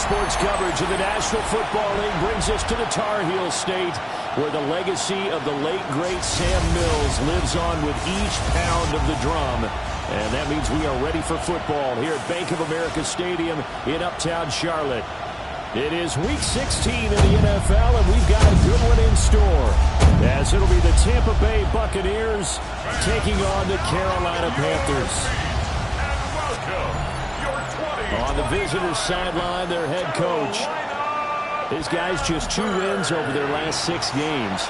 sports coverage of the National Football League brings us to the Tar Heel State, where the legacy of the late, great Sam Mills lives on with each pound of the drum. And that means we are ready for football here at Bank of America Stadium in Uptown Charlotte. It is Week 16 in the NFL, and we've got a good one in store, as it'll be the Tampa Bay Buccaneers taking on the Carolina Panthers. On the visitors' sideline, their head coach. These guys just 2 wins over their last 6 games.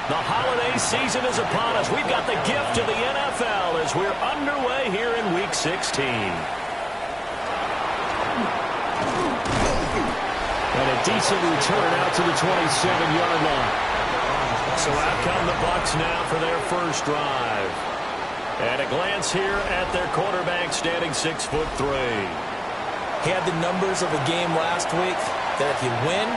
The holiday season is upon us. We've got the gift of the NFL as we're underway here in Week 16. And a decent return out to the 27-yard line. So out come the Bucs now for their first drive. And a glance here at their quarterback, standing 6'3". He had the numbers of a game last week that if you win,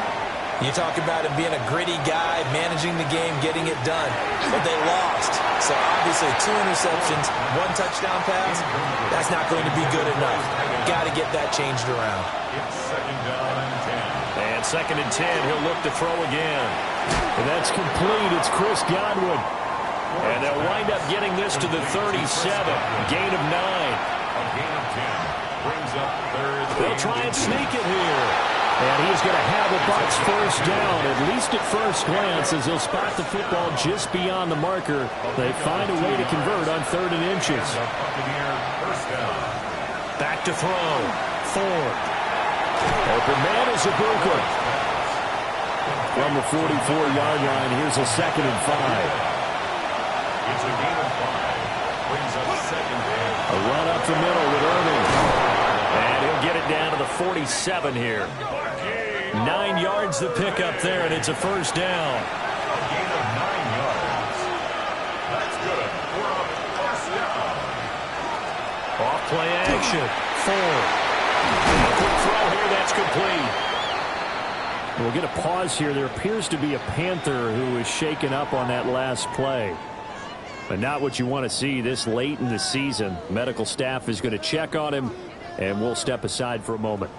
you talk about him being a gritty guy, managing the game, getting it done. But they lost. So obviously 2 interceptions, 1 touchdown pass, that's not going to be good enough. Got to get that changed around. It's 2nd down and 10. And 2nd and 10, he'll look to throw again. And that's complete. It's Chris Godwin. And they'll wind up getting this to the 37. Gain of 9. A gain of 10 brings up 3rd. They'll try and sneak it here. And he's going to have the Bucs first down, at least at first glance, as he'll spot the football just beyond the marker. They find a way to convert on 3rd and inches. Back to throw. Ford. Open man is Ibuka. From the 44-yard line, here's a 2nd and 5. It's a gain of 5. Brings up 2nd down. A run up the middle with Irving. And he'll get it down to the 47 here. 9 yards the pick up there, and it's a first down. A gain of 9 yards. That's good. We're up first down. Off play action. Ford. A quick throw here. That's complete. We'll get a pause here. There appears to be a Panther who is shaken up on that last play. But not what you want to see this late in the season. Medical staff is going to check on him, and we'll step aside for a moment.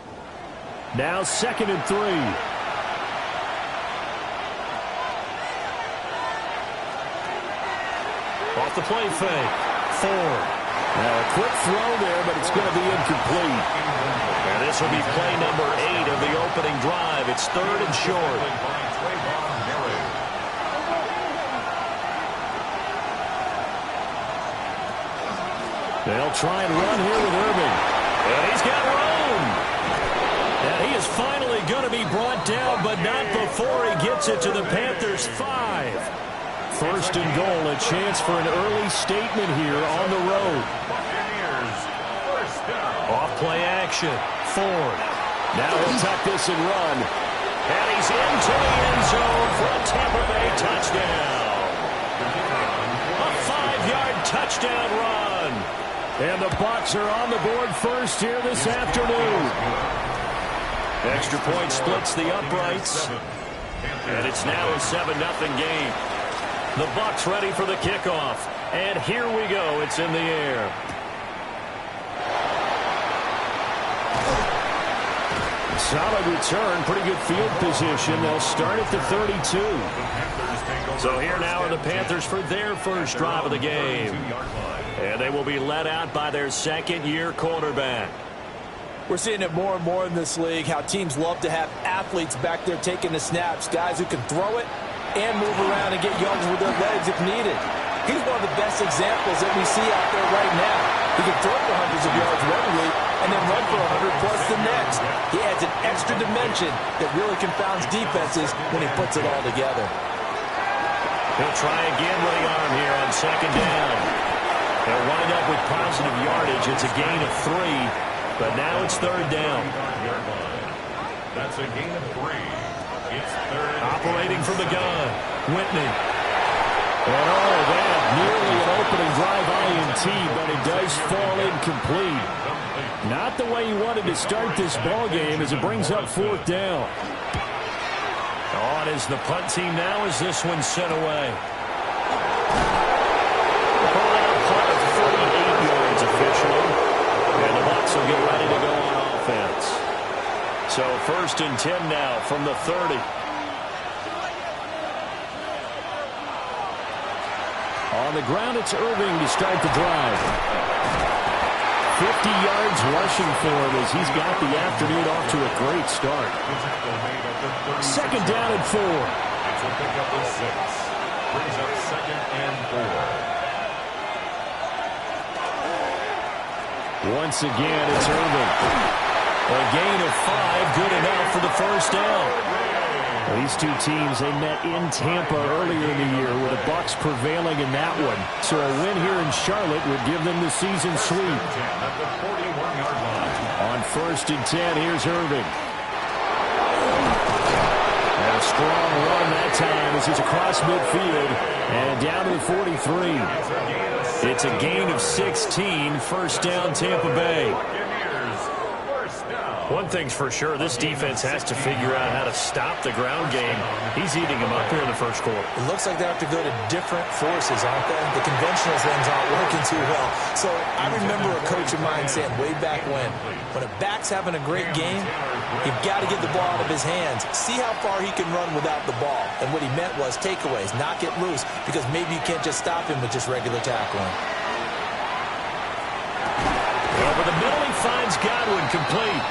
Now 2nd and 3. Off the play fake. Ford. Now a quick throw there, but it's going to be incomplete. And this will be play number 8 of the opening drive. It's 3rd and short. They'll try and run here with Irving. And he's got room. And he is finally going to be brought down, but not before he gets it to the Panthers' 5. 1st and goal, a chance for an early statement here on the road. Off play action. Ford. Now he'll tuck this and run. And he's into the end zone for a Tampa Bay touchdown. A 5-yard touchdown run. And the Bucs are on the board first here this afternoon. Extra point splits the uprights. And it's now a 7-0 game. The Bucs ready for the kickoff. And here we go. It's in the air. Solid return. Pretty good field position. They'll start at the 32. So here now are the Panthers for their first drive of the game. And they will be led out by their 2nd-year quarterback. We're seeing it more and more in this league, how teams love to have athletes back there taking the snaps, guys who can throw it and move around and get yards with their legs if needed. He's one of the best examples that we see out there right now. He can throw for hundreds of yards one week and then run for 100+ the next. He adds an extra dimension that really confounds defenses when he puts it all together. He'll try again with the arm here on 2nd down. They'll wind up with positive yardage. It's a gain of 3. But now it's 3rd down. That's a gain of 3. It's 3rd. Operating from the gun. Whitney. And all of that, nearly an opening drive INT, but it does fall incomplete. Not the way you wanted to start this ball game as it brings up 4th down. On is the punt team now as this one's sent away. Calling a punt of 48 yards officially. And the Bucs will get ready to go on offense. So 1st and 10 now from the 30. On the ground, it's Irving to start the drive. 50 yards rushing for him as he's got the afternoon off to a great start. 2nd down and 4. It's a pickup of 6. Brings up 2nd and 4. Once again, it's Irving. A gain of 5, good enough for the 1st down. These two teams, they met in Tampa earlier in the year with the Bucs prevailing in that one. So a win here in Charlotte would give them the season sweep. At the 41-yard line. On 1st and 10, here's Irving. And a strong run that time as he's across midfield and down to the 43. It's a gain of 16, 1st down Tampa Bay. One thing's for sure, this defense has to figure out how to stop the ground game. He's eating them up here in the 1st quarter. It looks like they have to go to different forces, aren't they? The conventional things aren't working too well. So I remember a coach of mine saying way back when a back's having a great game, you've got to get the ball out of his hands. See how far he can run without the ball. And what he meant was takeaways, knock it loose, because maybe you can't just stop him with just regular tackling. Over the middle, he finds Godwin complete.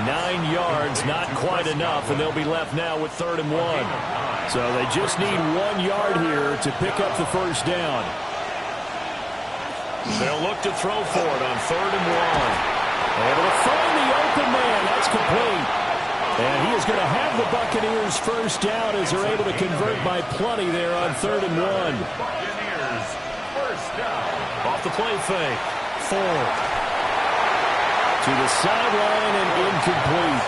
9 yards, not quite enough, and they'll be left now with 3rd and 1. So they just need 1 yard here to pick up the 1st down. They'll look to throw for it on 3rd and 1. Able to find the open man. That's complete. And he is going to have the Buccaneers 1st down as they're able to convert by plenty there on 3rd and 1. Buccaneers 1st down. Off the play fake. Ford. To the sideline and incomplete.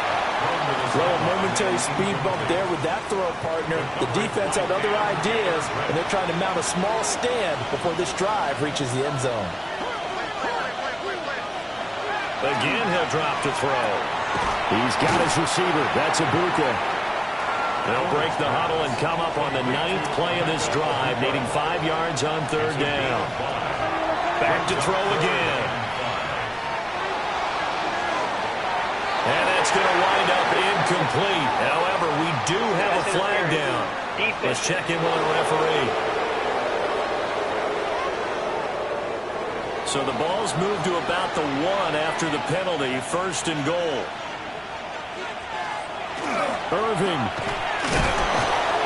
Well, a momentary speed bump there with that throw, partner. The defense had other ideas, and they're trying to mount a small stand before this drive reaches the end zone. Again, he'll drop to throw. He's got his receiver. That's Ibuka. They'll break the huddle and come up on the 9th play of this drive, needing 5 yards on 3rd down. Back to throw again. And that's going to wind up incomplete. However, we do have a flag down. Let's check in with our referee. So the ball's moved to about the 1 after the penalty. 1st and goal. Irving.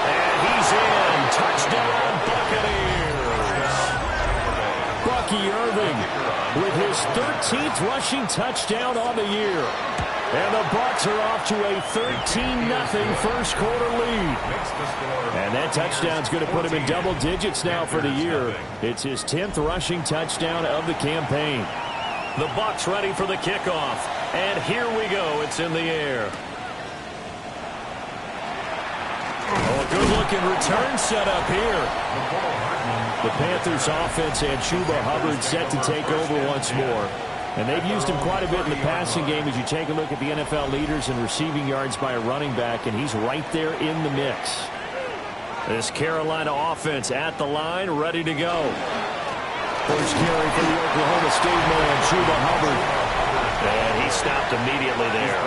And he's in. Touchdown, Buccaneers. Bucky Irving with his 13th rushing touchdown on the year. And the Bucs are off to a 13-0 1st quarter lead. And that touchdown's going to put him in double digits now for the year. It's his 10th rushing touchdown of the campaign. The Bucs ready for the kickoff. And here we go. It's in the air. Oh, a good-looking return set up here. The Panthers offense and Chuba Hubbard set to take over once more. And they've used him quite a bit in the passing game as you take a look at the NFL leaders in receiving yards by a running back, and he's right there in the mix. This Carolina offense at the line, ready to go. First carry for the Oklahoma State man, Chuba Hubbard. And he stopped immediately there.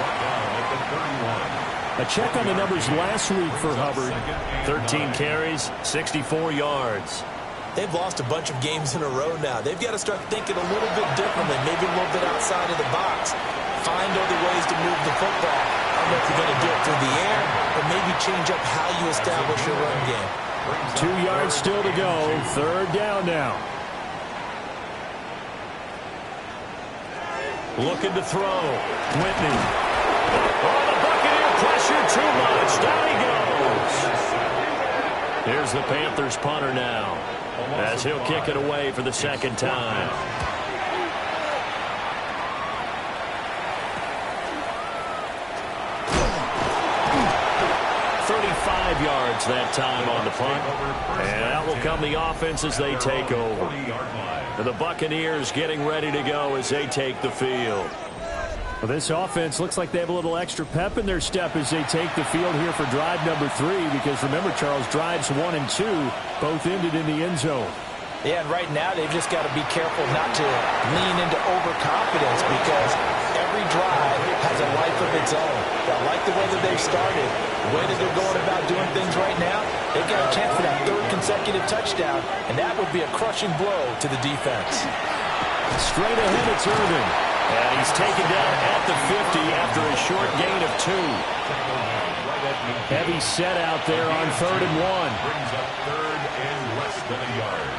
A check on the numbers last week for Hubbard. 13 carries, 64 yards. They've lost a bunch of games in a row now. They've got to start thinking a little bit differently, maybe a little bit outside of the box. Find other ways to move the football. I don't know if you're going to do it through the air, or maybe change up how you establish your run game. 2 yards still to go. 3rd down now. Looking to throw. Whitney. Oh, the Buccaneer pressure too much. Down he goes. Here's the Panthers punter now, as he'll kick it away for the 2nd time. 5 yards that time on the punt. And out will come the offense as they take over. And the Buccaneers getting ready to go as they take the field. Well, this offense looks like they have a little extra pep in their step as they take the field here for drive number 3, because remember, Charles, drives 1 and 2 both ended in the end zone. Yeah, and right now they've just got to be careful not to lean into overconfidence, because every drive has a life of its own. I like the way that they've started. The way that they're going about doing things right now, they've got a chance for that 3rd consecutive touchdown, and that would be a crushing blow to the defense. Straight ahead, it's Irving. And he's taken down at the 50 after a short gain of 2. Heavy set out there on 3rd and 1. Brings up 3rd and less than a yard.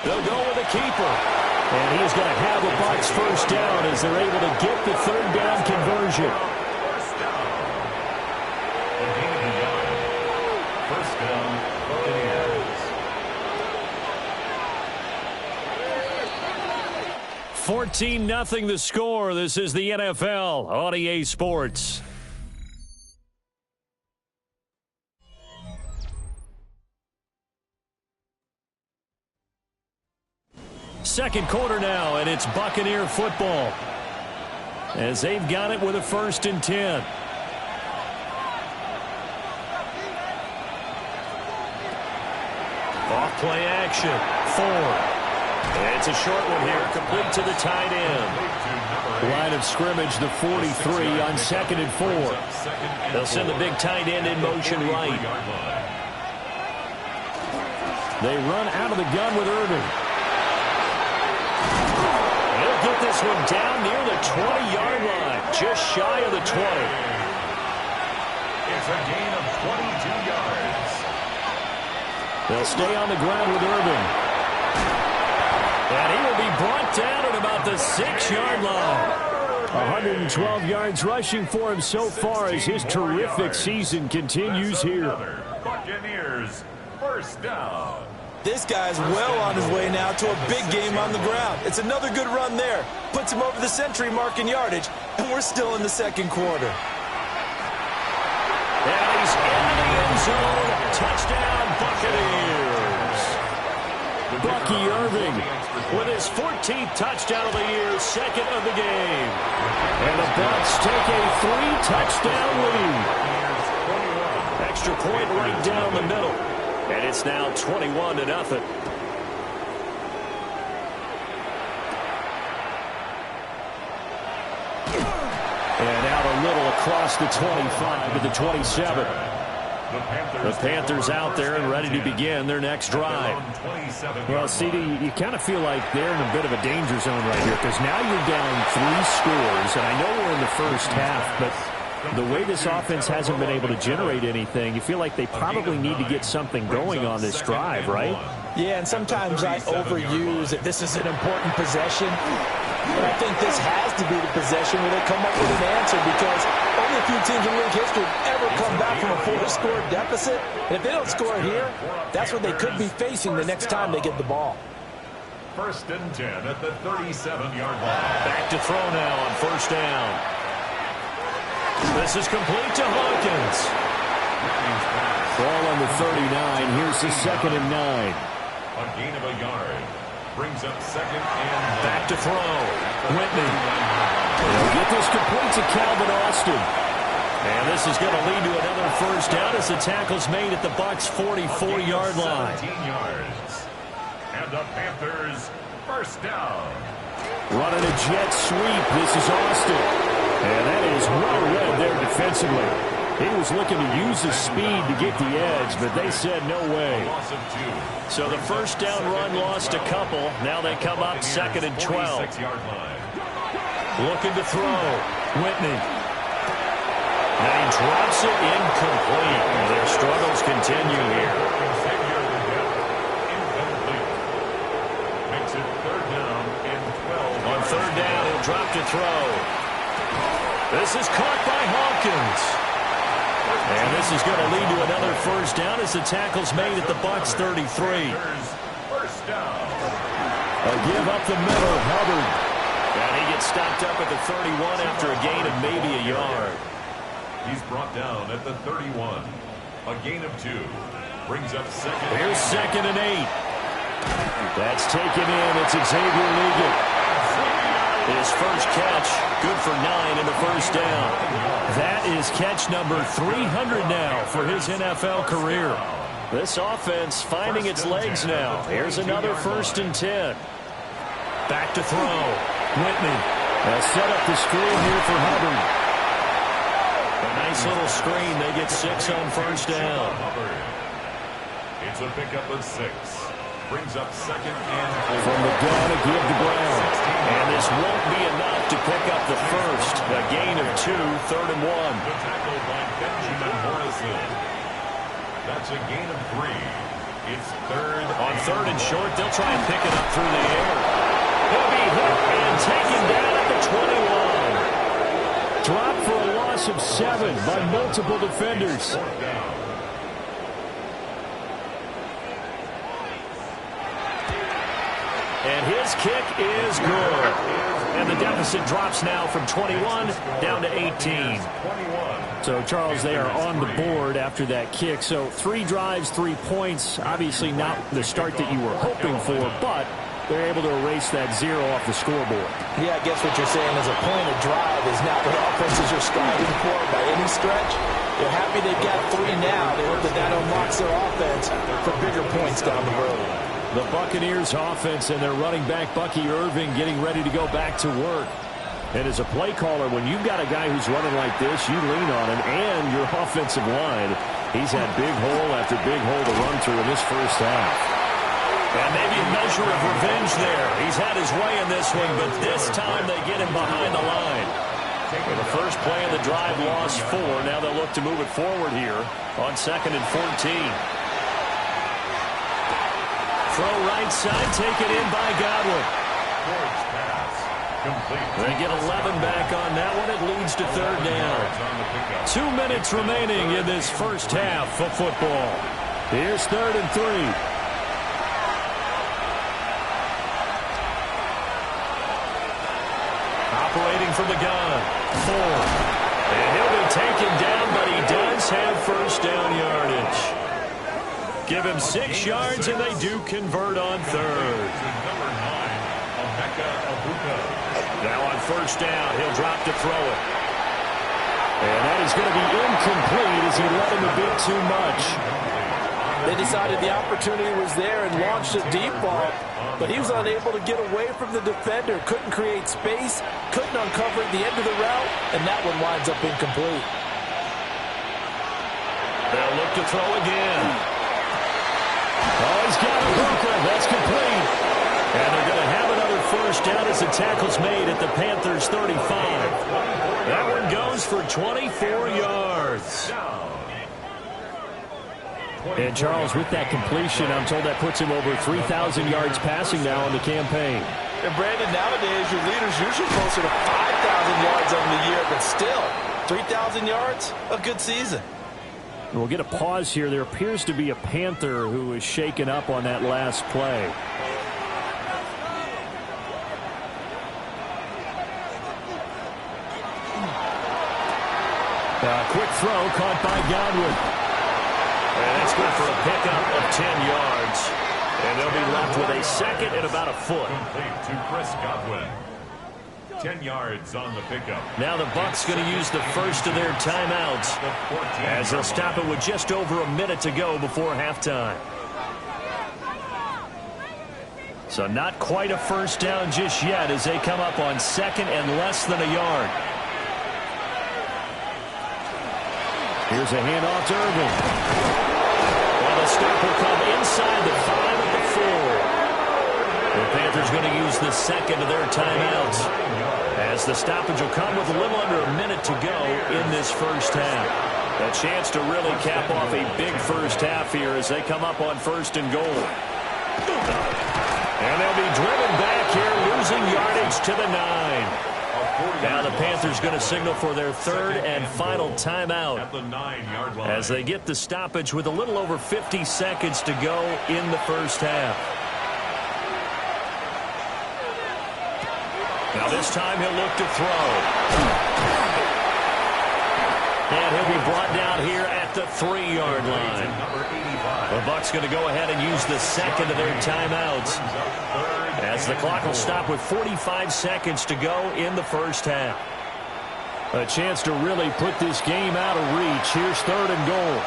They'll go with a keeper. And he's going to have a Bucs first down as they're able to get the 3rd down conversion. First down. A gain of a yard. First down, Buccaneers. 14-0 the score. This is the NFL on EA Sports. Second quarter now, and it's Buccaneer football as they've got it with a 1st and 10. Off play action. Ford. It's a short one here, complete to the tight end. Line of scrimmage, the 43 on 2nd and 4. They'll send the big tight end in motion right. They run out of the gun with Irving. He'll get this one down near the 20-yard line, just shy of the 20. It's a gain of 22 yards. They'll stay on the ground with Irving. And he will be brought down at about the 6-yard line. 112 yards rushing for him so far as his terrific season continues here. Buccaneers, first down. This guy's well on his way now to a big game on the ground. It's another good run there. Puts him over the century mark in yardage, and we're still in the 2nd quarter. And he's into the end zone. Touchdown, Buccaneers. Bucky Irving with his 14th touchdown of the year, 2nd of the game. And the Bucs take a 3-touchdown lead. Extra point right down the middle. And it's now 21-0. And out a little across the 25 to the 27. The Panthers out there and ready to begin their next drive. Well, CD, you kind of feel like they're in a bit of a danger zone right here, because now you're down 3 scores, and I know we're in the first half, but the way this offense hasn't been able to generate anything, you feel like they probably need to get something going on this drive, right? Yeah, and sometimes I overuse that this is an important possession. But I think this has to be the possession where they come up with an answer, because only a few teams in league history ever come back from a 4-score deficit. And if they don't score here, that's what they could be facing the next time they get the ball. 1st and 10 at the 37-yard line. Back to throw now on 1st down. This is complete to Hawkins. Ball on the 39. Here's the 2nd and 9. A gain of a yard. Brings up 2nd and 9. Back to throw. Whitney. They'll get this complete to Calvin Austin. And this is going to lead to another 1st down as the tackle's made at the Bucs' 44-yard line. 17 yards. And the Panthers, 1st down. Running a jet sweep. This is Austin. And that is well read there defensively. He was looking to use his speed to get the edge, but they said no way. Loss of 2. So the 1st down run lost a couple. Now they come up 2nd and 12. Looking to throw. Whitney. And he drops it incomplete. And their struggles continue here. Incomplete. Makes it 3rd down and 12. On 3rd down, he'll drop to throw. This is caught by Hawkins. And this is going to lead to another 1st down as the tackle's made at the Bucs' 33. 1st down. A give up the middle. Hubbard. And he gets stopped up at the 31 after a gain of maybe a yard. He's brought down at the 31. A gain of 2. Brings up second. Here's 2nd and 8. That's taken in. It's Xavier Ligon. His first catch, good for 9 in the first down. That is catch number 300 now for his NFL career. This offense finding its legs now. Here's another 1st and 10. Back to throw. Whitney has set up the screen here for Hubbard. A nice little screen. They get 6 on first down. It's a pickup of 6. Brings up 2nd and 4. From the gun to give to Brown. And this won't be enough to pick up the first. A gain of 2, 3rd and 1. The tackle by Benjamin Morrison. That's a gain of 3. It's 3rd. On 3rd and short, they'll try and pick it up through the air. He'll be hit and taken down at the 21. Dropped for a loss of 7 by multiple defenders. And his kick is good. And the deficit drops now from 21 down to 18. So, Charles, they are on the board after that kick. So 3 drives, 3 points. Obviously not the start that you were hoping for, but they're able to erase that 0 off the scoreboard. Yeah, I guess what you're saying is a point of drive is not what offenses are striving for by any stretch. They're happy they've got 3 now. They hope that that unlocks their offense for bigger points down the road. The Buccaneers offense and their running back, Bucky Irving, getting ready to go back to work. And as a play caller, when you've got a guy who's running like this, you lean on him and your offensive line. He's had big hole after big hole to run through in this first half. And maybe a measure of revenge there. He's had his way in this one, but this time they get him behind the line. For the first play of the drive, lost 4. Now they'll look to move it forward here on 2nd and 14. Throw right side, taken in by Godwin. They get 11 back on that one. It leads to 3rd down. 2 minutes remaining in this first half of football. Here's 3rd and 3. Operating from the gun. 4. And he'll be taken down, but he does have first down yardage. Give him 6 yards, and they do convert on 3rd. Now on first down, he'll drop to throw it. And that is going to be incomplete as he let him a bit too much. They decided the opportunity was there and launched a deep ball, but he was unable to get away from the defender. Couldn't create space, couldn't uncover at the end of the route, and that one winds up incomplete. They'll look to throw again. Oh, he's got a hooker. That's complete. And they're going to have another first down as the tackle's made at the Panthers' 35. That one goes for 24 yards. And, Charles, with that completion, I'm told that puts him over 3,000 yards passing now on the campaign. And, Brandon, nowadays your leader's usually closer to 5,000 yards on the year, but still, 3,000 yards, a good season. We'll get a pause here. There appears to be a Panther who is shaken up on that last play. Quick throw caught by Godwin. And that's good for a pickup of 10 yards. And they'll be left with a 2nd and about a foot. Complete to Chris Godwin. 10 yards on the pickup. Now the Bucs going to use the first of their timeouts as they'll stop it with just over a minute to go before halftime. So not quite a first down just yet as they come up on 2nd and less than a yard. Here's a handoff to Irving. Well, the stop will come inside the 5 at the 4. The Panthers going to use the 2nd of their timeouts as the stoppage will come with a little under a minute to go in this first half. A chance to really cap off a big first half here as they come up on 1st and goal. And they'll be driven back here, losing yardage to the 9. Now the Panthers going to signal for their 3rd and final timeout At the 9-yard line. as they get the stoppage with a little over 50 seconds to go in the first half. Now this time he'll look to throw. And he'll be brought down here at the 3-yard line. The Bucs going to go ahead and use the second of their timeouts, as the clock will stop with 45 seconds to go in the first half. A chance to really put this game out of reach. Here's 3rd and goal.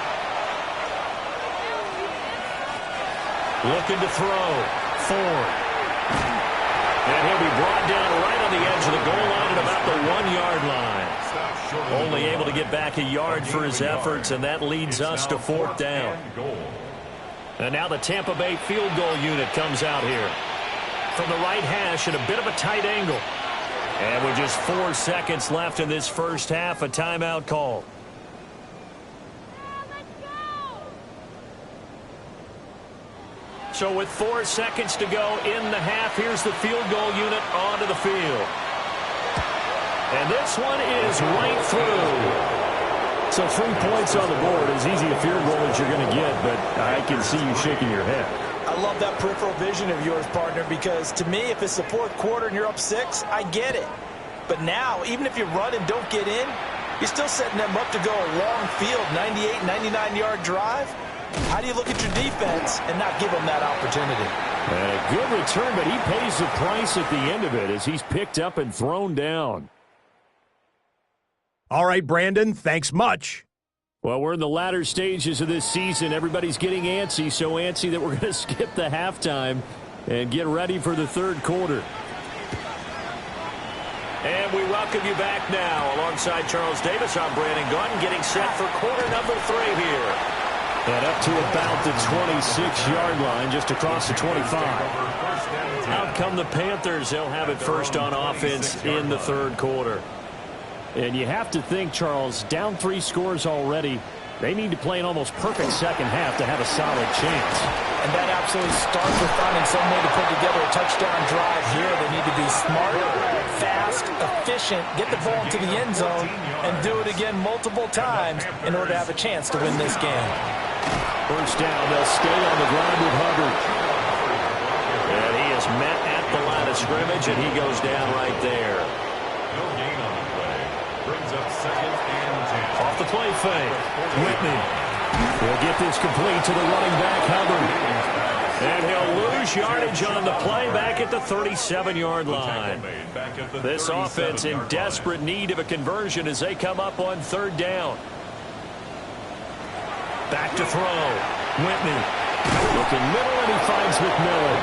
Looking to throw. Ford. And he'll be brought down right on the edge of the goal line at about the 1-yard line. Only able to get back a yard for his efforts, and that leads us to 4th down. And now the Tampa Bay field goal unit comes out here from the right hash at a bit of a tight angle. And with just 4 seconds left in this first half, a timeout call. So with 4 seconds to go in the half, here's the field goal unit onto the field. And this one is right through. So 3 points on the board, as easy a field goal as you're going to get, but I can see you shaking your head. I love that peripheral vision of yours, partner, because to me, if it's the 4th quarter and you're up 6, I get it. But now, even if you run and don't get in, you're still setting them up to go a long field, 98, 99-yard drive. How do you look at your defense and not give them that opportunity? And a good return, but he pays the price at the end of it as he's picked up and thrown down. All right, Brandon, thanks much. Well, we're in the latter stages of this season. Everybody's getting antsy, so antsy that we're going to skip the halftime and get ready for the 3rd quarter. And we welcome you back now. Alongside Charles Davis, I'm Brandon Gunn, getting set for quarter number 3 here. And up to about the 26-yard line, just across the 25. Out come the Panthers. They'll have it first on offense in the 3rd quarter. And you have to think, Charles, down 3 scores already. They need to play an almost perfect second half to have a solid chance. And that absolutely starts with finding some way to put together a touchdown drive here. They need to be smart, fast, efficient, get the ball into the end zone, and do it again multiple times in order to have a chance to win this game. First down, they'll stay on the ground with Hubbard. And he is met at the line of scrimmage, and he goes down right there. No gain on the play. Brings up 2nd and 10. Off the play fake. Whitney will get this complete to the running back, Hubbard. And he'll lose yardage on the play back at the 37-yard line. This offense in desperate need of a conversion as they come up on 3rd down. Back to throw. Whitney looking middle, and he finds McMillan.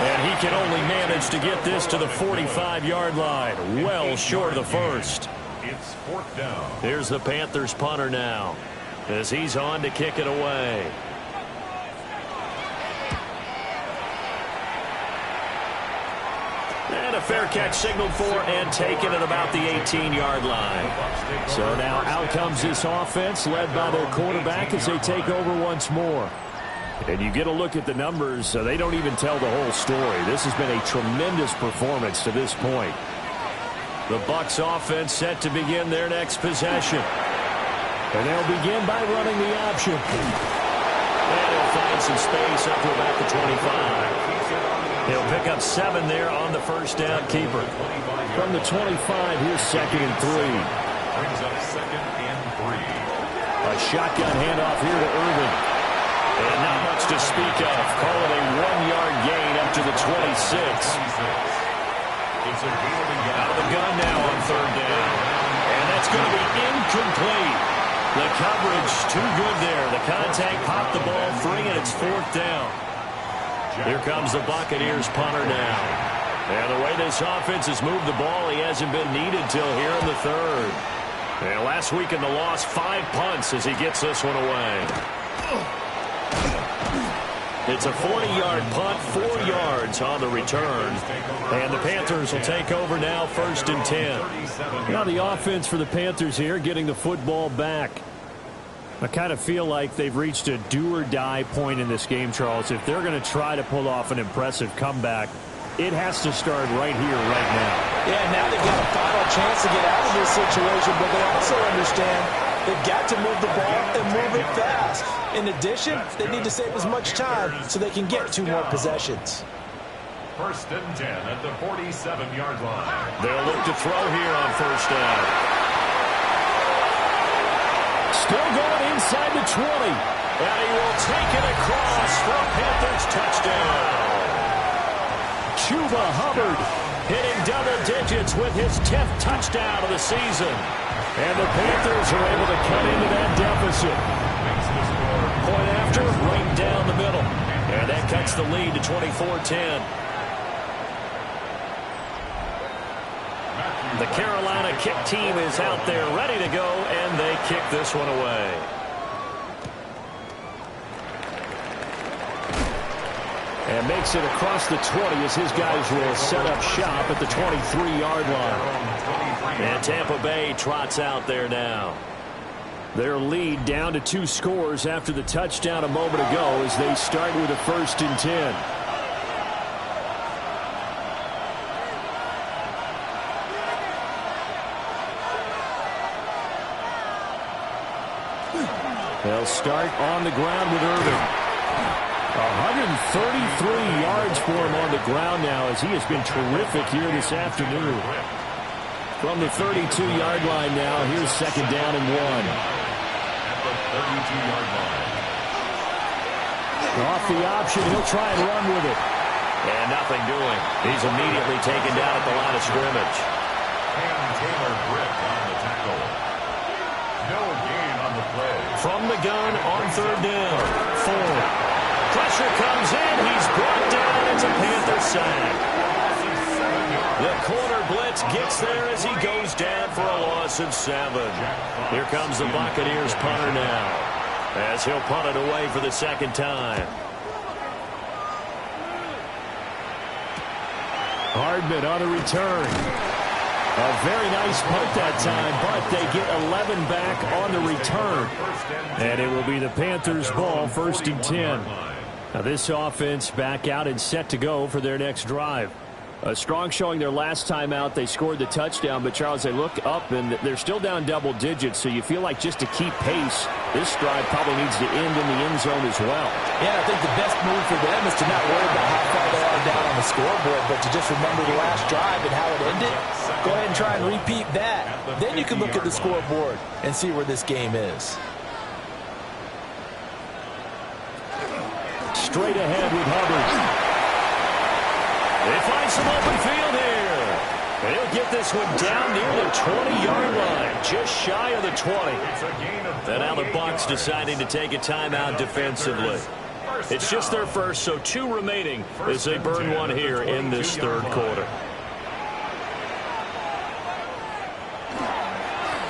And he can only manage to get this to the 45-yard line. Well short of the first. It's 4th down. Here's the Panthers punter now, as he's on to kick it away. And a fair catch signaled for and taken at about the 18-yard line. So now out comes this offense led by their quarterback as they take over once more. And you get a look at the numbers, they don't even tell the whole story. This has been a tremendous performance to this point. The Bucs offense set to begin their next possession. And they'll begin by running the option. And he'll find some space up to about the 25. He'll pick up 7 there on the first down keeper. From the 25, here's 2nd and 3. Brings up 2nd and 3. A shotgun handoff here to Irvin. And not much to speak of. Call it a 1-yard gain up to the 26. It's a out of the gun now on 3rd down. And that's going to be incomplete. The coverage too good there. The contact popped the ball free, and it's 4th down. Here comes the Buccaneers punter now. And the way this offense has moved the ball, he hasn't been needed till here in the 3rd. And last week in the loss, 5 punts as he gets this one away. It's a 40-yard punt, 4 yards on the return. And the Panthers will take over now, 1st and 10. Now the offense for the Panthers here, getting the football back. I kind of feel like they've reached a do-or-die point in this game, Charles. If they're going to try to pull off an impressive comeback, it has to start right here, right now. Yeah, now they've got a final chance to get out of this situation, but they also understand they've got to move the ball and move it fast. In addition, they need to save as much time so they can get 2 more possessions. 1st and 10 at the 47-yard line. They'll look to throw here on 1st down. Still going inside the 20. And he will take it across for a Panthers touchdown. Chuba Hubbard hitting double digits with his 10th touchdown of the season. And the Panthers are able to cut into that deficit. Point after, right down the middle. And that cuts the lead to 24-10. The Carolina kick team is out there ready to go, and they kick this one away. And makes it across the 20 as his guys will set up shop at the 23-yard line. And Tampa Bay trots out there now. Their lead down to 2 scores after the touchdown a moment ago as they start with a 1st and 10. They'll start on the ground with Irvin. 133 yards for him on the ground now as he has been terrific here this afternoon. From the 32-yard line now, here's 2nd down and 1. At the 32-yard line. Off the option, he'll try and run with it. And nothing doing. He's immediately taken down at the line of scrimmage. And Taylor Britt on the tackle. No gain on the play. From the gun on 3rd down. Ford. Pressure comes in. He's brought down. It's a Panther sack. The corner blitz gets there as he goes down for a loss of 7. Here comes the Buccaneers punter now, as he'll punt it away for the 2nd time. Hardman on the return. A very nice punt that time, but they get 11 back on the return. And it will be the Panthers' ball, 1st and 10. Now this offense back out and set to go for their next drive. A strong showing their last time out. They scored the touchdown, but Charles, they look up and they're still down double digits, so you feel like just to keep pace, this drive probably needs to end in the end zone as well. Yeah, I think the best move for them is to not worry about how far they are down on the scoreboard, but to just remember the last drive and how it ended. Go ahead and try and repeat that. Then you can look at the scoreboard and see where this game is. Straight ahead with Hubbard. They find some open field here. They'll get this one down near the 20-yard line, just shy of the 20. And now the Bucs deciding to take a timeout defensively. It's just their first, so 2 remaining as they burn one here in this 3rd quarter.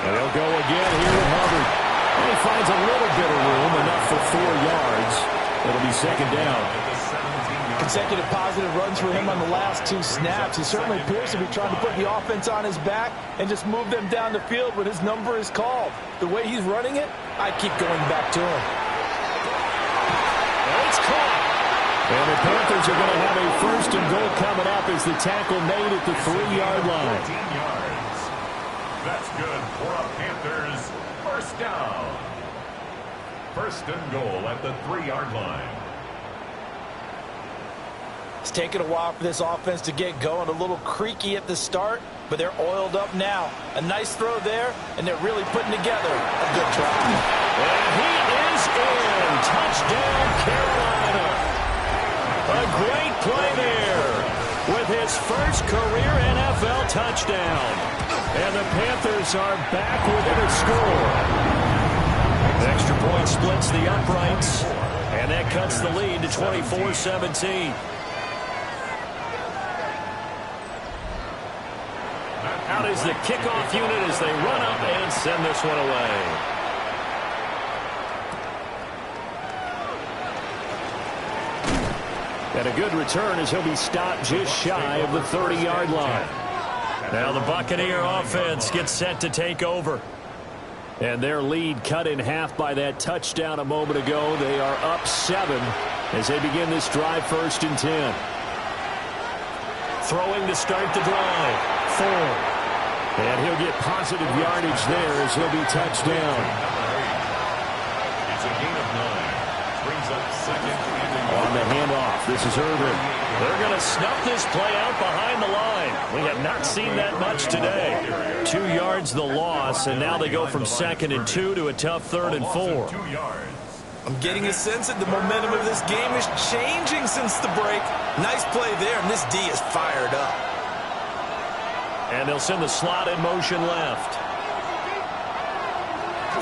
And they'll go again here with Hubbard. And he finds a little bit of room, enough for 4 yards. It'll be 2nd down. Consecutive positive runs for him on the last 2 snaps. He certainly appears to be trying to put the offense on his back and just move them down the field when his number is called. The way he's running it, I keep going back to him. And it's caught. And the Panthers are going to have a 1st and goal coming up as the tackle made at the 3-yard line. 14 yards. That's good for a Panthers 1st down. 1st and goal at the 3-yard line. It's taken a while for this offense to get going. A little creaky at the start, but they're oiled up now. A nice throw there, and they're really putting together a good try. And he is in. Touchdown, Carolina. A great play there with his first career NFL touchdown. And the Panthers are back within a score. Extra point splits the uprights, and that cuts the lead to 24-17. Out is the kickoff unit as they run up and send this one away. And a good return as he'll be stopped just shy of the 30-yard line. Now the Buccaneer offense gets set to take over. And their lead cut in half by that touchdown a moment ago. They are up 7 as they begin this drive, 1st and 10. Throwing to start the drive. Ford. And he'll get positive yardage there as he'll be touched down. It's a gain of 9. Brings up second. On the handoff, this is Irvin. They're going to snuff this play out behind the line. We have not seen that much today. 2 yards the loss, and now they go from 2nd and 2 to a tough 3rd and 4. 2 yards. I'm getting a sense that the momentum of this game is changing since the break. Nice play there, and this D is fired up. And they'll send the slot in motion left.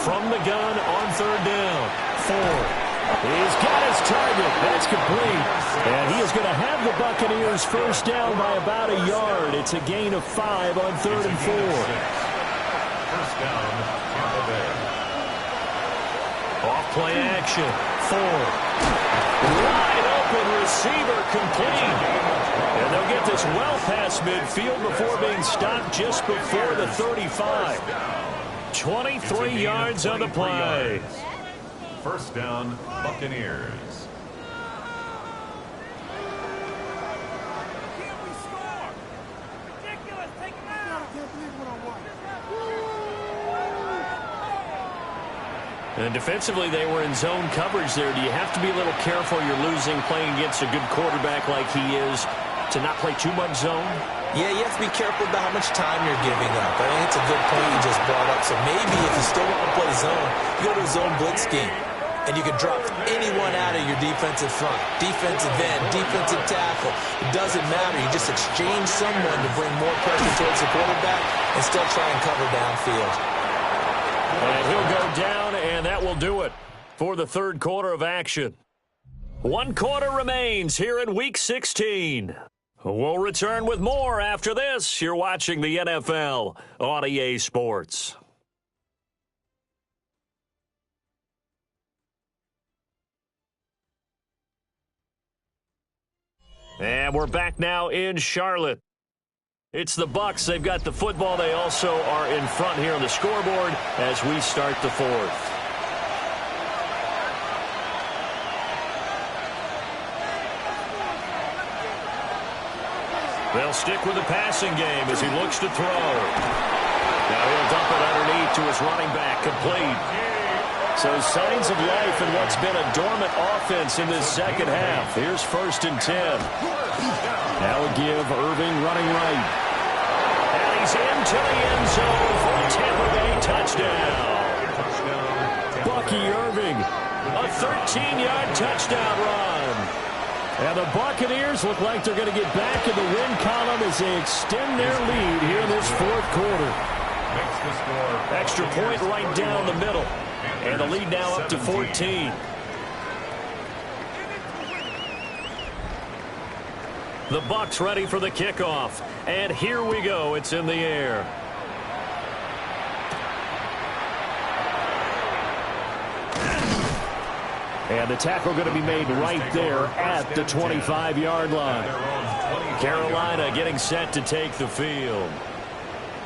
From the gun on 3rd down. Ford. He's got his target. That's complete. And he is going to have the Buccaneers first down by about a yard. It's a gain of 5 on 3rd and 4. First down, Tampa Bay. Off play action. Ford. Wide open receiver complete. And they'll get this well past midfield before being stopped just before the 35. 23 yards on the play. First down, Buccaneers. And defensively, they were in zone coverage there. Do you have to be a little careful? You're losing playing against a good quarterback like he is to not play too much zone? Yeah, you have to be careful about how much time you're giving up. I think it's a good point you just brought up. So maybe if you still want to play zone, you go to a zone blitz scheme. And you can drop anyone out of your defensive front. Defensive end, defensive tackle. It doesn't matter. You just exchange someone to bring more pressure towards the quarterback and still try and cover downfield. And he'll go down, and that will do it for the 3rd quarter of action. 1 quarter remains here in Week 16. We'll return with more after this. You're watching the NFL on EA Sports. And we're back now in Charlotte. It's the Bucs. They've got the football. They also are in front here on the scoreboard as we start the 4th. They'll stick with the passing game as he looks to throw. Now he'll dump it underneath to his running back, complete. So signs of life in what's been a dormant offense in this second half. Here's 1st and 10. Now we'll give Irving running right. And he's into the end zone for a Tampa Bay touchdown. Bucky Irving. A 13-yard touchdown run. And the Buccaneers look like they're going to get back in the win column as they extend their lead here in this 4th quarter. Extra point right down the middle. And the lead now up to 14. The Bucs ready for the kickoff. And here we go. It's in the air. And the tackle going to be made right there at the 25-yard line. Carolina getting set to take the field.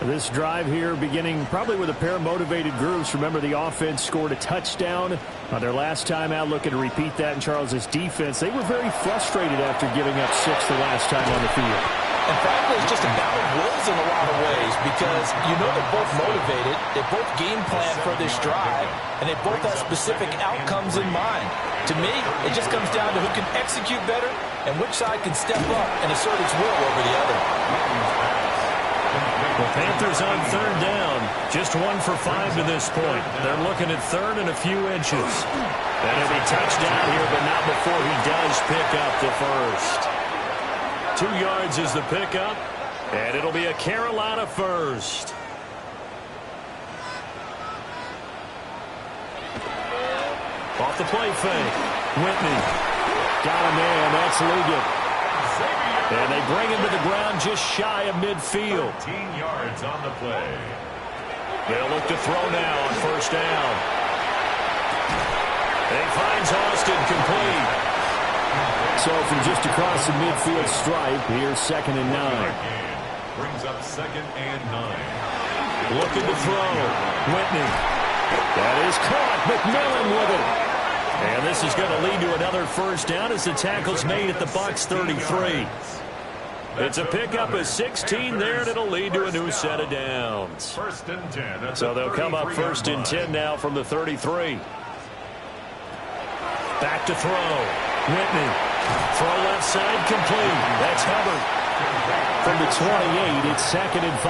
This drive here beginning probably with a pair of motivated groups. Remember, the offense scored a touchdown on their last time out. Looking to repeat that in Charles's defense. They were very frustrated after giving up 6 the last time on the field. And frankly, it's just a battle of wills in a lot of ways because you know they're both motivated. They both game plan for this drive, and they both have specific outcomes in mind. To me, it just comes down to who can execute better and which side can step up and assert its will over the other. The Panthers on 3rd down. Just 1 for 5 to this point. They're looking at 3rd and a few inches. And he'll be touchdown here, but not before he does pick up the first. 2 yards is the pickup, and it'll be a Carolina first. Off the play fake. Whitney. Got a man. That's Ligon. And they bring him to the ground just shy of midfield. 13 yards on the play. They'll look to throw now on 1st down. And he finds Austin complete. So from just across the midfield stripe, here's 2nd and 9. Brings up 2nd and 9. Looking to throw. Whitney. That is caught. McMillan with it. And this is going to lead to another 1st down as the tackle's made at the Bucs 33. It's a pickup of 16 there, and it'll lead to a new set of downs. 1st and 10. So they'll come up 1st and 10 now from the 33. Back to throw. Whitney. Throw left side complete. That's Hubbard. From the 28, it's 2nd and 5.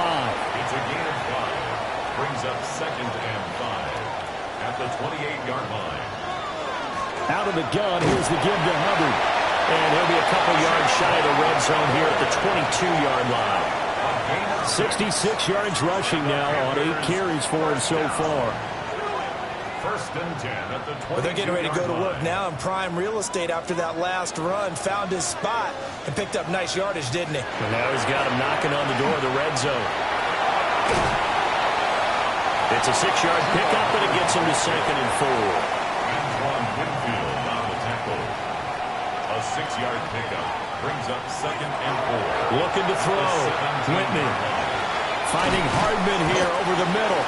It's a gain of 5. Brings up 2nd and 5 at the 28-yard line. Out of the gun, here's the give to Hubbard. And he'll be a couple yards shy of the red zone here at the 22-yard line. 66 yards rushing now on 8 carries for him so far. 1st and 10 at the 22-yard line. Well, they're getting ready to go to work now in prime real estate after that last run. Found his spot and picked up nice yardage, didn't he? And now he's got him knocking on the door of the red zone. It's a 6-yard pickup, and it gets him to 2nd and 4. Antoine Winfield on the tackle. A 6-yard pickup brings up 2nd and 4. Looking to throw. Whitney. Finding Hardman here over the middle.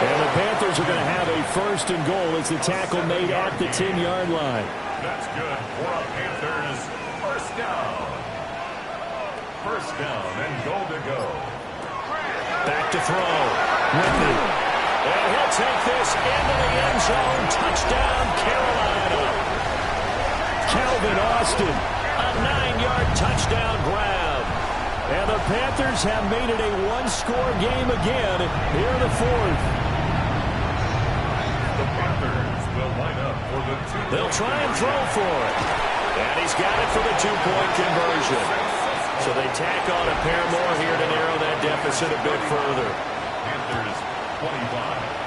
And the Panthers are going to have a 1st and goal as the tackle made at the 10-yard line. That's good for a Panthers. 1st down. 1st down and goal to go. Back to throw. Whitney. And he'll take this into the end zone. Touchdown, Carolina. Calvin Austin. A 9-yard touchdown grab. And the Panthers have made it a one-score game again here in the 4th. The Panthers will line up for the 2. They'll try and throw for it. And he's got it for the 2-point conversion. So they tack on a pair more here to narrow that deficit a bit further. Panthers 25.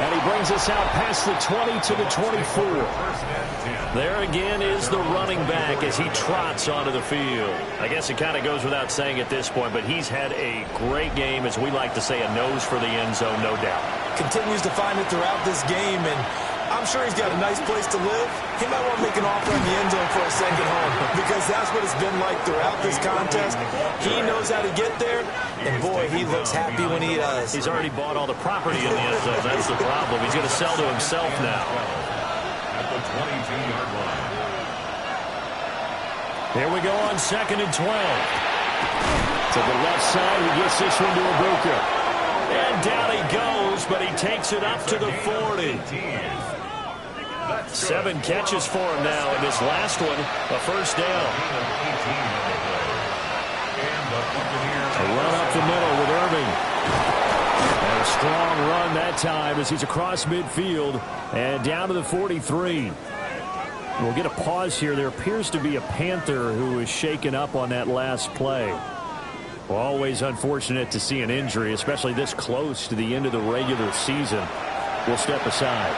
And he brings us out past the 20 to the 24. 1st and 10. There again is the running back as he trots onto the field. I guess it kind of goes without saying at this point, but he's had a great game, as we like to say, a nose for the end zone, no doubt. Continues to find it throughout this game, and I'm sure he's got a nice place to live. He might want to make an offer in the end zone for a second home, because that's what it's been like throughout this contest. He knows how to get there, and boy, he looks happy when he does. He's already bought all the property in the end zone. That's the problem. He's going to sell to himself now. At the 22-yard line. Here we go on 2nd and 12. To the left side, he gets this one to Ibuka. And down he goes, but he takes it up to the 40. 7 catches for him now, and this last one, a 1st down. A run up the middle with Irving. And a strong run that time as he's across midfield and down to the 43. We'll get a pause here. There appears to be a Panther who is shaken up on that last play. Well, always unfortunate to see an injury, especially this close to the end of the regular season. We'll step aside.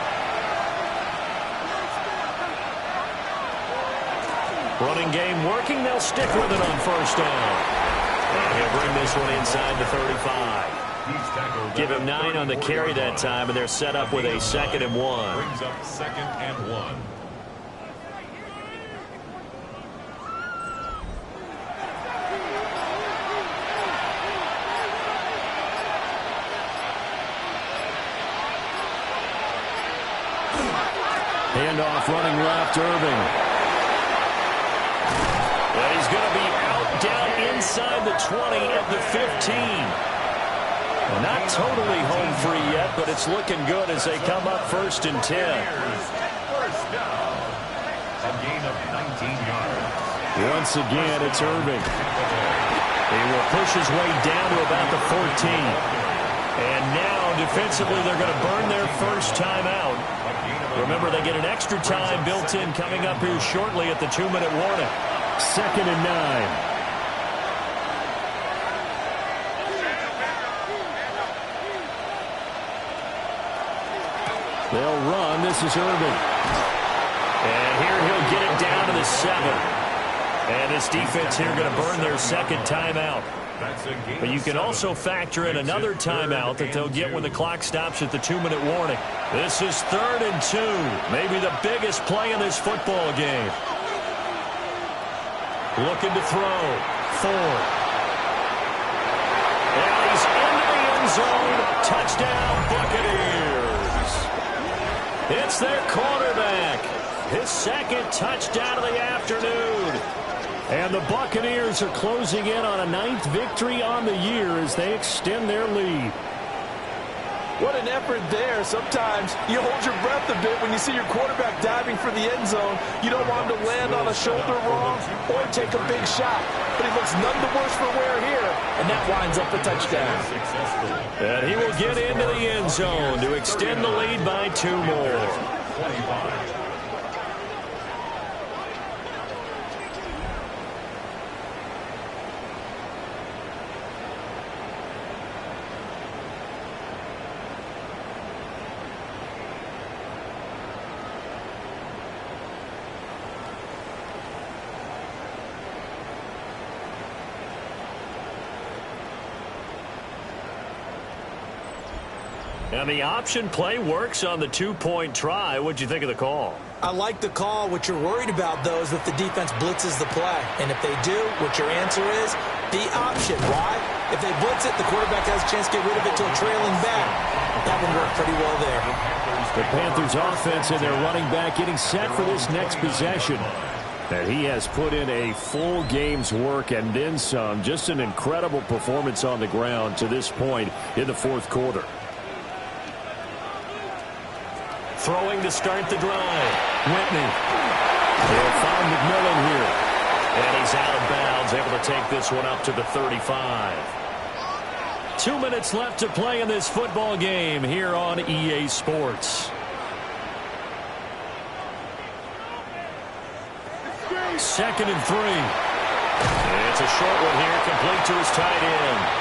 Running game working. They'll stick with it on 1st down. And he'll bring this one inside the 35. Give him 9 on the carry that time, and they're set up with a 2nd and 1. Brings up 2nd and 1. Handoff running left, Irving. And he's going to be out down inside the 20 at the 15. Well, not totally home free yet, but it's looking good as they come up 1st and 10. 1st down. A gain of 19 yards. Once again, it's Irving. He will push his way down to about the 14. And now, defensively, they're going to burn their 1st time out. Remember, they get an extra time built in coming up here shortly at the 2-minute warning. 2nd and 9. They'll run. This is Irving. And here he'll get it down to the 7. And this defense here going to burn their 2nd timeout. But you can also factor in another timeout that they'll get when the clock stops at the 2-minute warning. This is 3rd and 2. Maybe the biggest play in this football game. Looking to throw. Ford. And he's into the end zone. Touchdown, Buccaneers. It's their quarterback. His 2nd touchdown of the afternoon. And the Buccaneers are closing in on a 9th victory on the year as they extend their lead. What an effort there. Sometimes you hold your breath a bit when you see your quarterback diving for the end zone. You don't want him to land on a shoulder wrong or take a big shot. But he looks none the worse for wear here, and that winds up a touchdown. And he will get into the end zone to extend the lead by 2 more. 25. And the option play works on the 2-point try. What'd you think of the call? I like the call. What you're worried about, though, is that the defense blitzes the play. And if they do, what your answer is, the option. Why? If they blitz it, the quarterback has a chance to get rid of it to a trailing back. That one worked pretty well there. The Panthers offense and their running back getting set for this next possession. And he has put in a full game's work and then some. Just an incredible performance on the ground to this point in the fourth quarter. Throwing to start the drive. Whitney. They'll find McMillan here. And he's out of bounds, able to take this one up to the 35. 2 minutes left to play in this football game here on EA Sports. Second and 3. It's a short one here, complete to his tight end.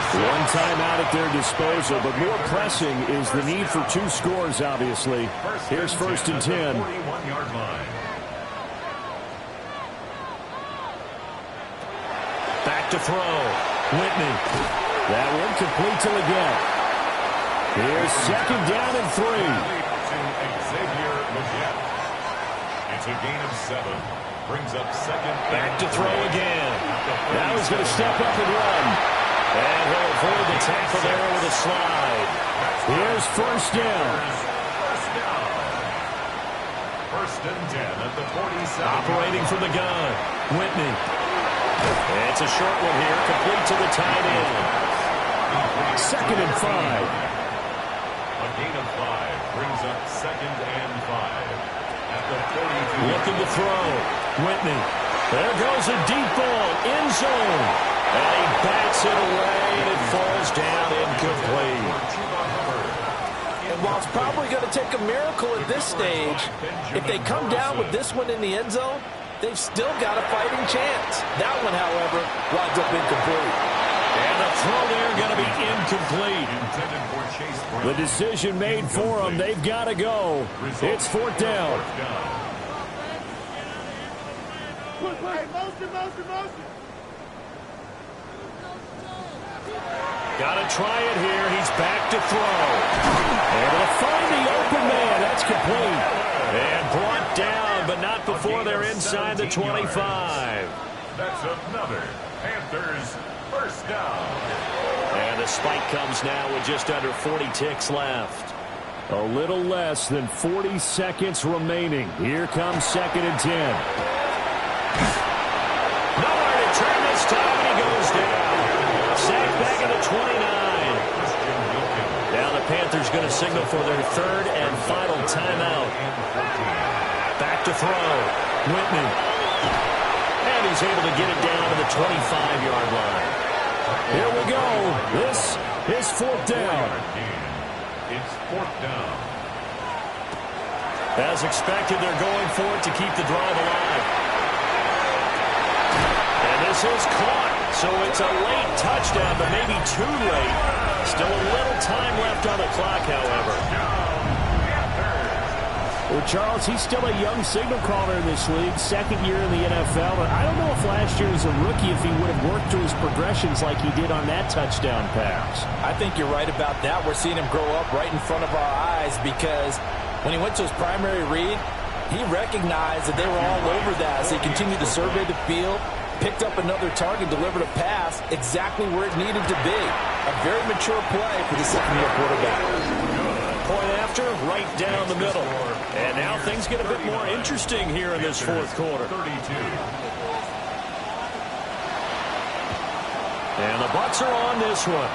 One timeout at their disposal, but more pressing is the need for 2 scores, obviously. Here's first and 10. 41-yard line. Back to throw. Whitney. That one complete to Leggett. Here's second down and 3. It's a gain of 7. Brings up second. Back to throw again. Now he's going to step up and run. And he'll avoid the tackle there with a slide. Here's first down. First and 10 at the 47. Operating from the gun. Whitney. It's a short one here, complete to the tight end. Second and 5. A gain of 5 brings up second and 5 at the 42. Looking to throw. Whitney. There goes a deep ball, end zone. And he bats it away, and it falls down incomplete. And while it's probably going to take a miracle at this stage, if they come down with this one in the end zone, they've still got a fighting chance. That one, however, winds up incomplete. And the throw there going to be incomplete. The decision made for them. They've got to go. It's fourth down. Motion. Got to try it here. He's back to throw. Able to find the open man. That's complete. And brought down, but not before they're inside the 25. That's another Panthers first down. And the spike comes now with just under 40 ticks left. A little less than 40 seconds remaining. Here comes second and 10. Nowhere to turn this time, and he goes down. Sacked back at the 29. Now the Panthers going to signal for their third and final timeout. Back to throw. Whitney. And he's able to get it down to the 25-yard line. Here we go. This is fourth down. It's fourth down. As expected, they're going for it to keep the drive alive. And this is caught. So it's a late touchdown, but maybe too late. Still a little time left on the clock, however. Well, Charles, he's still a young signal caller in this league, second year in the NFL. And I don't know if last year as a rookie if he would have worked through his progressions like he did on that touchdown pass. I think you're right about that. We're seeing him grow up right in front of our eyes because when he went to his primary read, he recognized that they were all over that as he continued to survey the field. Picked up another target, delivered a pass exactly where it needed to be. A very mature play for the second-year quarterback. Point after, right down the middle. And now things get a bit more interesting here in this fourth quarter. 32. And the Bucs are on this one.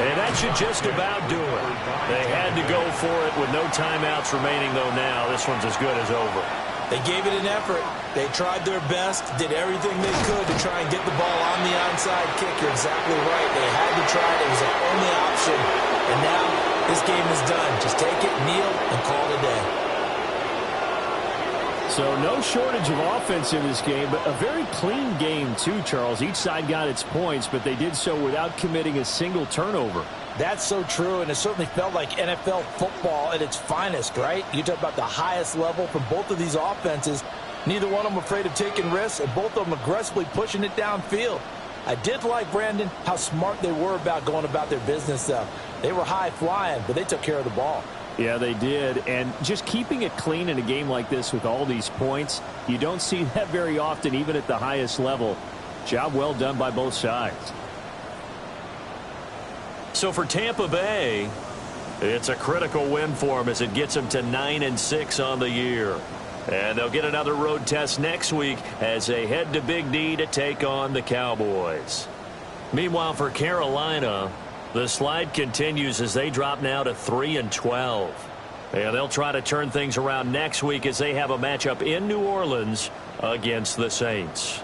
And that should just about do it. They had to go for it with no timeouts remaining, though now this one's as good as over. They gave it an effort. They tried their best, did everything they could to try and get the ball on the onside kick. You're exactly right. They had to try it. It was their only option. And now this game is done. Just take it, kneel, and call it a day. So no shortage of offense in this game, but a very clean game too, Charles. Each side got its points, but they did so without committing a single turnover. That's so true, and it certainly felt like NFL football at its finest, right? You talk about the highest level for both of these offenses. Neither one of them afraid of taking risks, and both of them aggressively pushing it downfield. I did like, Brandon, how smart they were about going about their business, though. They were high-flying, but they took care of the ball. Yeah, they did, and just keeping it clean in a game like this with all these points, you don't see that very often, even at the highest level. Job well done by both sides. So for Tampa Bay, it's a critical win for them as it gets them to 9-6 on the year. And they'll get another road test next week as they head to Big D to take on the Cowboys. Meanwhile, for Carolina, the slide continues as they drop now to 3-12. And they'll try to turn things around next week as they have a matchup in New Orleans against the Saints.